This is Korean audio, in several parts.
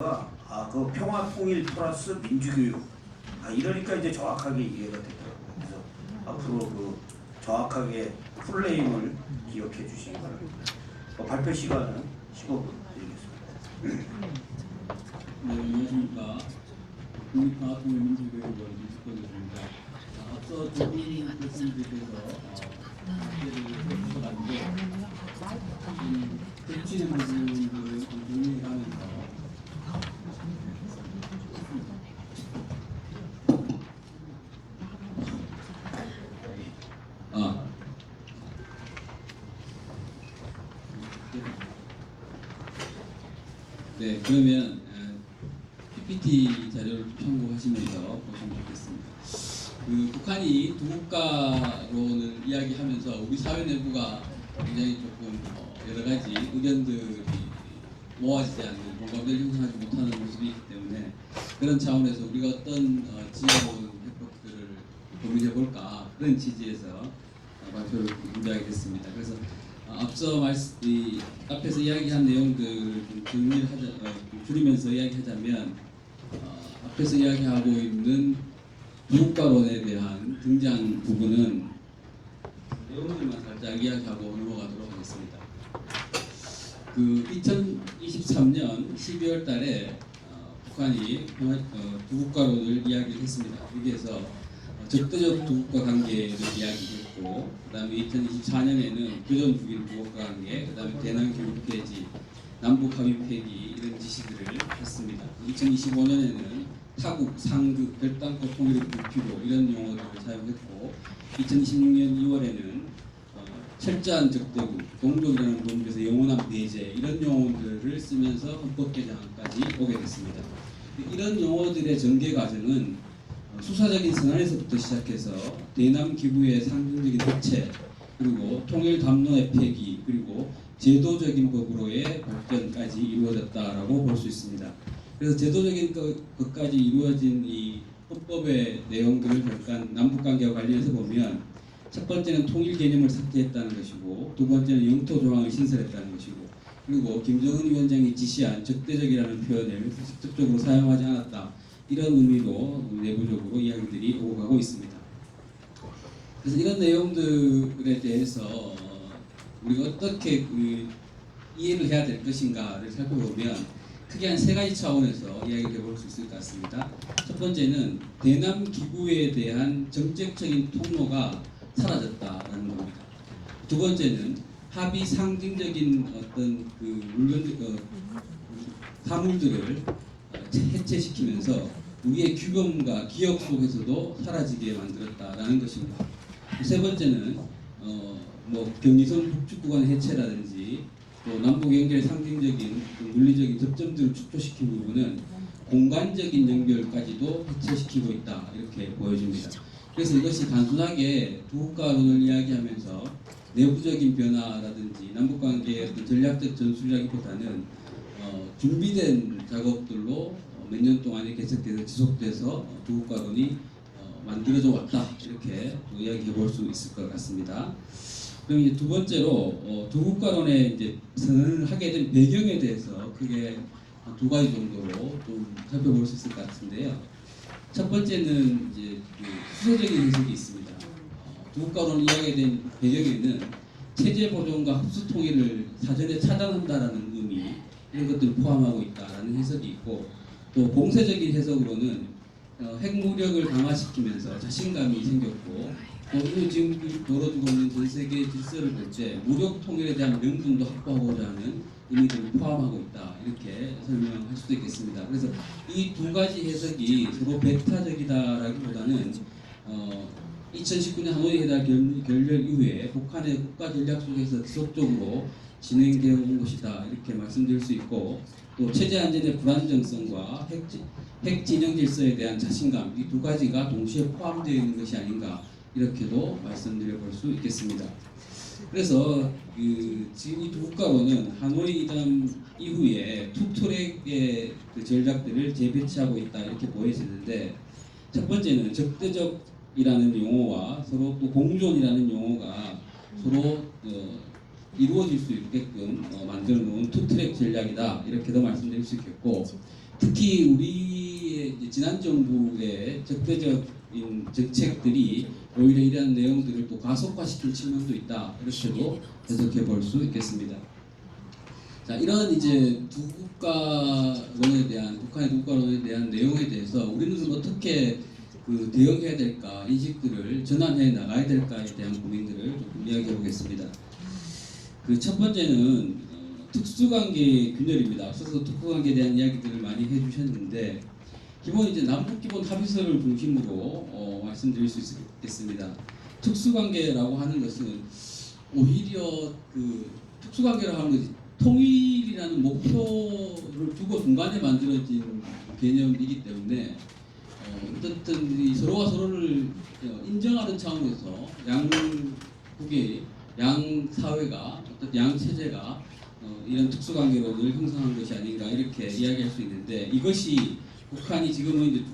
그 평화 통일 플러스 민주교육 이러니까 이제 정확하게 이해가 되더라고요. 그래서 앞으로 그 정확하게 풀네임을 기억해 주시기 바랍니다. 발표 시간은 15분 드리겠습니다. 네, 안녕하십니까. 국립평화통일 민주교육원 민주권입니다. 앞서 두 분이 말씀드려서 겹치는 부분을 정리하면서 네, 그러면 PPT 자료를 참고하시면서 보시면 좋겠습니다. 그 북한이 두 국가론을 이야기하면서 우리 사회 내부가 굉장히 조금 여러 가지 의견들이 모아지지 않는 공감대를 형성하지 못하는 모습이 있기 때문에 그런 차원에서 우리가 어떤 지혜로운 해법들을 고민해 볼까 그런 취지에서 발표를 준비하게 됐습니다. 그래서 앞서 앞에서 이야기한 내용들을 좀 정리를 줄이면서 이야기하자면 앞에서 이야기하고 있는 두국가론에 대한 등장 부분은 내용들만 살짝 이야기하고 넘어가도록 하겠습니다. 그 2023년 12월 달에 북한이 두국가론을 이야기했습니다. 여기에서 적대적 두국가 관계를 이야기했고, 그 다음에 2024년에는 교전 북일 두국가 관계, 그 다음에 대남 교육 폐지, 남북 합의 폐기 이런 지시들을 했습니다. 2025년에는 타국, 상극, 별당국 통일의 불필요 이런 용어들을 사용했고, 2026년 2월에는 철저한 적대국, 동족이라는 논리에서 영원한 배제 이런 용어들을 쓰면서 헌법 개정안까지 오게 됐습니다. 이런 용어들의 전개 과정은 수사적인 선언에서부터 시작해서 대남 기부의 상징적인 해체, 그리고 통일 담론의 폐기, 그리고 제도적인 법으로의 발전까지 이루어졌다라고 볼 수 있습니다. 그래서 제도적인 것까지 이루어진 이 헌법의 내용들을 잠깐 남북관계와 관련해서 보면 첫 번째는 통일 개념을 삭제했다는 것이고, 두 번째는 영토 조항을 신설했다는 것이고, 그리고 김정은 위원장이 지시한 적대적이라는 표현을 직접적으로 사용하지 않았다. 이런 의미로 내부적으로 이야기들이 오고 가고 있습니다. 그래서 이런 내용들에 대해서 우리가 어떻게 이해를 해야 될 것인가를 살펴보면 크게 한 세 가지 차원에서 이야기를 해볼 수 있을 것 같습니다. 첫 번째는 대남 기부에 대한 정책적인 통로가 사라졌다라는 겁니다. 두 번째는 합의 상징적인 어떤 사물들을 해체시키면서 우리의 규범과 기억 속에서도 사라지게 만들었다라는 것입니다. 세 번째는 경의선 북측구간 해체라든지 또 남북 연결 상징적인 물리적인 접점들을 축소시킨 부분은 공간적인 연결까지도 해체시키고 있다 이렇게 보여집니다. 그래서 이것이 단순하게 두국가론을 이야기하면서 내부적인 변화라든지 남북관계의 어떤 전략적 전술이라기보다는 준비된 작업들로 몇 년 동안에 계속해서 지속돼서 두국가론이 만들어져 왔다 이렇게 이야기해 볼 수 있을 것 같습니다. 그럼 이제 두 번째로 두국가론에 이제 선언을 하게 된 배경에 대해서 크게 두 가지 정도로 좀 살펴볼 수 있을 것 같은데요. 첫 번째는 이제 수세적인 해석이 있습니다. 두국가론을 이야기하게 된 배경에는 체제 보존과 흡수 통일을 사전에 차단한다라는 의미 이런 것들을 포함하고 있다라는 해석이 있고, 또 공세적인 해석으로는 핵무력을 강화시키면서 자신감이 생겼고, 또 지금 벌어지고 있는 전 세계 질서를 볼 때 무력 통일에 대한 명분도 확보하고자 하는 의미들을 포함하고 있다 이렇게 설명할 수도 있겠습니다. 그래서 이 두 가지 해석이 서로 배타적이다라기보다는 2019년 하노이 회담 결렬 이후에 북한의 국가 전략 속에서 지속적으로 진행되어 온 것이다 이렇게 말씀드릴 수 있고, 또 체제 안전의 불안정성과 핵 진영 질서에 대한 자신감 이 두 가지가 동시에 포함되어 있는 것이 아닌가 이렇게도 말씀드려 볼 수 있겠습니다. 그래서 지금 이 두 국가로는 하노이 회담 이후에 투트랙의 전략들을 재배치하고 있다 이렇게 보여지는데, 첫 번째는 적대적이라는 용어와 서로 또 공존이라는 용어가 서로 이루어질 수 있게끔 만들어 놓은 투트랙 전략이다 이렇게도 말씀드릴 수 있겠고, 특히 우리의 이제 지난 정부의 적대적인 정책들이 오히려 이러한 내용들을 또 가속화시킨 측면도 있다. 이렇게도 해석해 볼 수 있겠습니다. 자, 이런 이제 두 국가론에 대한 북한의 두 국가론에 대한 내용에 대해서 우리는 어떻게 그 대응해야 될까, 인식들을 전환해 나가야 될까에 대한 고민들을 조금 이야기해 보겠습니다. 그 첫 번째는 특수관계 균열입니다. 앞서서 특수관계에 대한 이야기들을 많이 해주셨는데 기본 이제 남북 기본 합의서를 중심으로 말씀드릴 수 있겠습니다. 특수관계라고 하는 것은 오히려 그 특수관계라고 하는 것이 통일이라는 목표를 두고 중간에 만들어진 개념이기 때문에 어쨌든 이 서로가 서로를 인정하는 차원에서 양국의 양 사회가 어떤 양 체제가 이런 특수관계론을 형성한 것이 아닌가 이렇게 이야기할 수 있는데 이것이 북한이 지금은 이제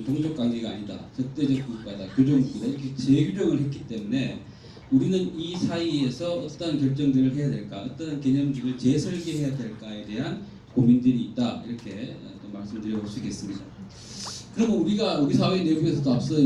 동족 관계가 아니다, 적대적 국가다, 교정국이다 이렇게 재규정을 했기 때문에 우리는 이 사이에서 어떤 결정들을 해야 될까, 어떤 개념들을 재설계해야 될까에 대한 고민들이 있다 이렇게 또 말씀드려 볼 수 있겠습니다. 그러면 우리 사회 내부에서도 앞서